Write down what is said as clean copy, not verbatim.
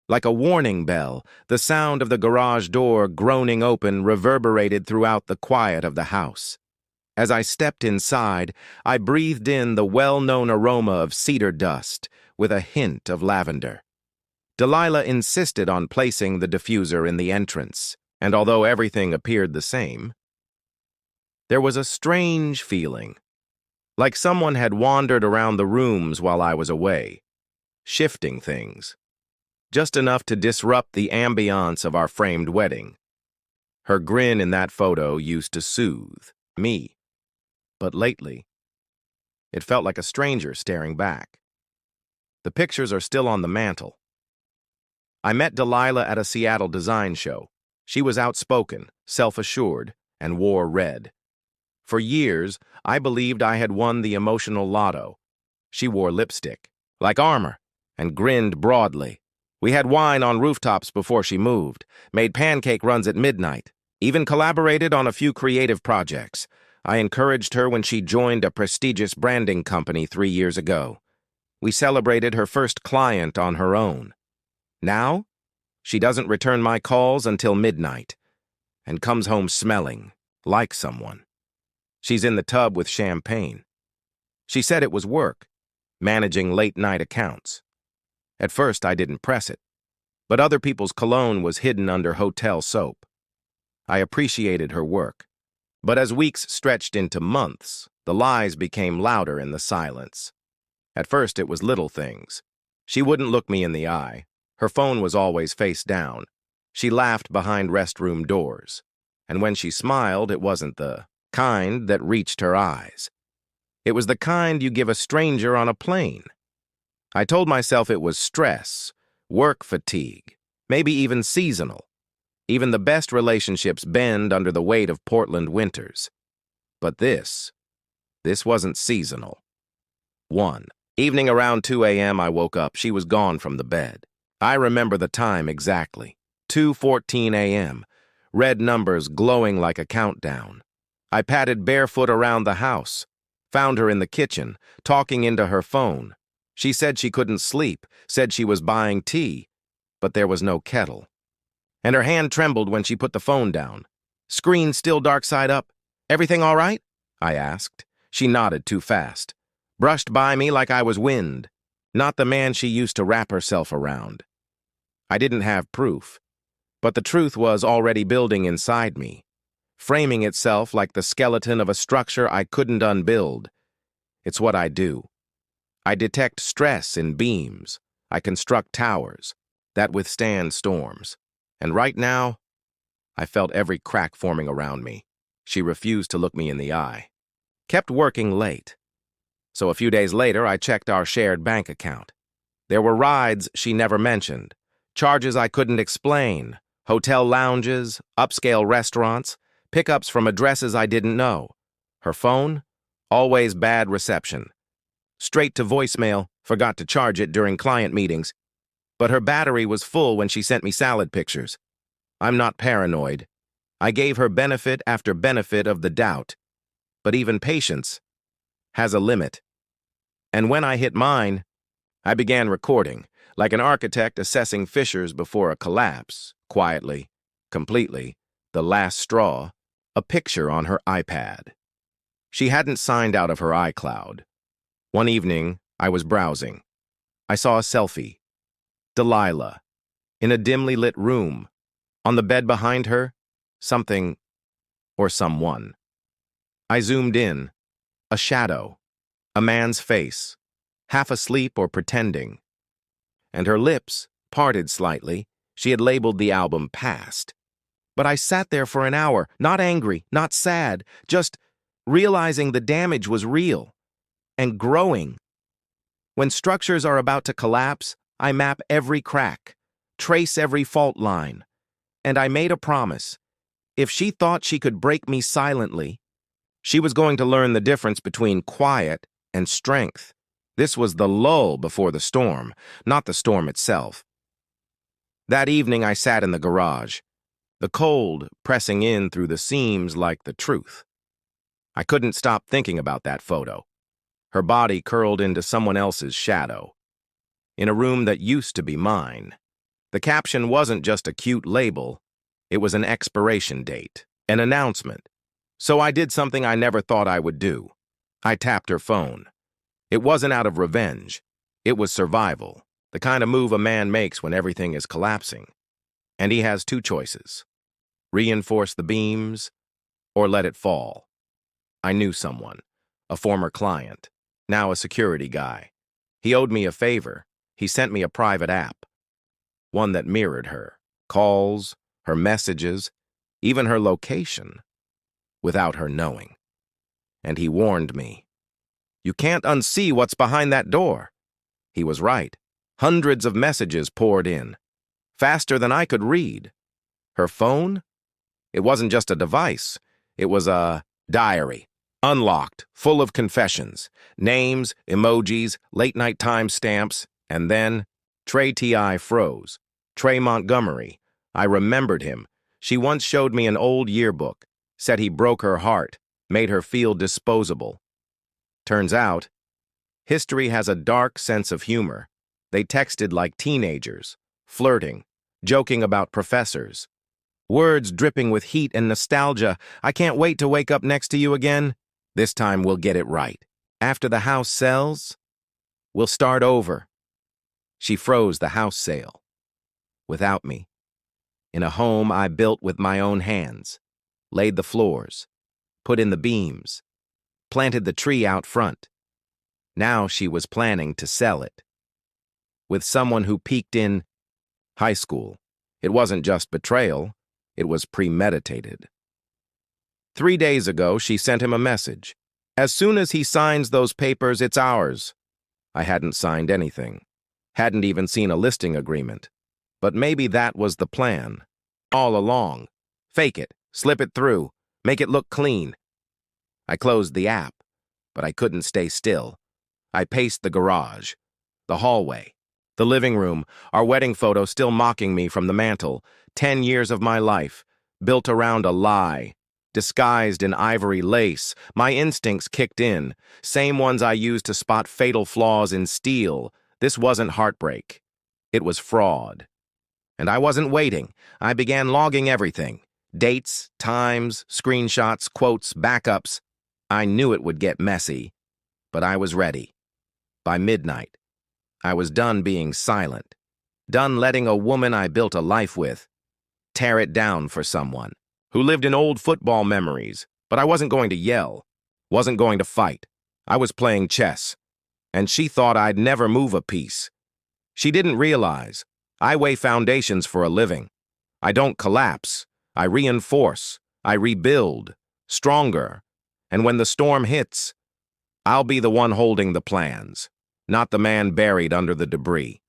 Like a warning bell, the sound of the garage door groaning open reverberated throughout the quiet of the house. As I stepped inside, I breathed in the well-known aroma of cedar dust with a hint of lavender. Delilah insisted on placing the diffuser in the entrance, and although everything appeared the same, there was a strange feeling, like someone had wandered around the rooms while I was away, shifting things, just enough to disrupt the ambiance of our framed wedding. Her grin in that photo used to soothe me, but lately, it felt like a stranger staring back. The pictures are still on the mantel. I met Delilah at a Seattle design show. She was outspoken, self-assured, and wore red. For years, I believed I had won the emotional lotto. She wore lipstick, like armor, and grinned broadly. We had wine on rooftops before she moved, made pancake runs at midnight, even collaborated on a few creative projects. I encouraged her when she joined a prestigious branding company 3 years ago. We celebrated her first client on her own. Now, she doesn't return my calls until midnight, and comes home smelling like someone. She's in the tub with champagne. She said it was work, managing late-night accounts. At first, I didn't press it, but other people's cologne was hidden under hotel soap. I appreciated her work, but as weeks stretched into months, the lies became louder in the silence. At first, it was little things. She wouldn't look me in the eye. Her phone was always face down. She laughed behind restroom doors, and when she smiled, it wasn't the kind that reached her eyes. It was the kind you give a stranger on a plane. I told myself it was stress, work fatigue, maybe even seasonal. Even the best relationships bend under the weight of Portland winters. But this wasn't seasonal. 1. Evening around 2 a.m. I woke up. She was gone from the bed. I remember the time exactly. 2:14 a.m. Red numbers glowing like a countdown. I padded barefoot around the house, found her in the kitchen, talking into her phone. She said she couldn't sleep, said she was buying tea, but there was no kettle. And her hand trembled when she put the phone down. Screen still dark side up. Everything all right? I asked. She nodded too fast, brushed by me like I was wind, not the man she used to wrap herself around. I didn't have proof, but the truth was already building inside me, framing itself like the skeleton of a structure I couldn't unbuild. It's what I do. I detect stress in beams. I construct towers that withstand storms. And right now, I felt every crack forming around me. She refused to look me in the eye. Kept working late. So a few days later, I checked our shared bank account. There were rides she never mentioned, charges I couldn't explain, hotel lounges, upscale restaurants, pickups from addresses I didn't know. Her phone? Always bad reception. Straight to voicemail, forgot to charge it during client meetings. But her battery was full when she sent me salad pictures. I'm not paranoid. I gave her benefit after benefit of the doubt. But even patience has a limit. And when I hit mine, I began recording, like an architect assessing fissures before a collapse, quietly, completely, the last straw, a picture on her iPad. She hadn't signed out of her iCloud. One evening, I was browsing. I saw a selfie. Delilah, in a dimly lit room. On the bed behind her, something or someone. I zoomed in. A shadow. A man's face, half asleep or pretending. And her lips, parted slightly, she had labeled the album Past. But I sat there for an hour, not angry, not sad, just realizing the damage was real and growing. When structures are about to collapse, I map every crack, trace every fault line, and I made a promise. If she thought she could break me silently, she was going to learn the difference between quiet and strength. This was the lull before the storm, not the storm itself. That evening I sat in the garage, the cold pressing in through the seams like the truth. I couldn't stop thinking about that photo. Her body curled into someone else's shadow, in a room that used to be mine. The caption wasn't just a cute label, it was an expiration date, an announcement. So I did something I never thought I would do. I tapped her phone. It wasn't out of revenge. It was survival, the kind of move a man makes when everything is collapsing. And he has two choices: reinforce the beams or let it fall. I knew someone, a former client, now a security guy. He owed me a favor. He sent me a private app, one that mirrored her, calls, her messages, even her location, without her knowing. And he warned me, "You can't unsee what's behind that door." He was right. Hundreds of messages poured in, faster than I could read. Her phone? It wasn't just a device. It was a diary, unlocked, full of confessions, names, emojis, late-night timestamps, and then Trey T.I. froze. Trey Montgomery. I remembered him. She once showed me an old yearbook, said he broke her heart, made her feel disposable. Turns out, history has a dark sense of humor. They texted like teenagers, flirting, joking about professors. Words dripping with heat and nostalgia. "I can't wait to wake up next to you again. This time we'll get it right. After the house sells, we'll start over." She froze the house sale. Without me. In a home I built with my own hands. Laid the floors. Put in the beams. Planted the tree out front. Now she was planning to sell it. With someone who peaked in high school. It wasn't just betrayal. It was premeditated. 3 days ago, she sent him a message. "As soon as he signs those papers, it's ours." I hadn't signed anything. Hadn't even seen a listing agreement. But maybe that was the plan. All along. Fake it, slip it through, make it look clean. I closed the app, but I couldn't stay still. I paced the garage, the hallway, the living room, our wedding photo still mocking me from the mantel. 10 years of my life, built around a lie, disguised in ivory lace. My instincts kicked in, same ones I used to spot fatal flaws in steel. This wasn't heartbreak. It was fraud. And I wasn't waiting. I began logging everything. Dates, times, screenshots, quotes, backups. I knew it would get messy, but I was ready. By midnight, I was done being silent, done letting a woman I built a life with tear it down for someone who lived in old football memories. But I wasn't going to yell, wasn't going to fight. I was playing chess, and she thought I'd never move a piece. She didn't realize I lay foundations for a living. I don't collapse. I reinforce. I rebuild. Stronger. And when the storm hits, I'll be the one holding the plans, not the man buried under the debris.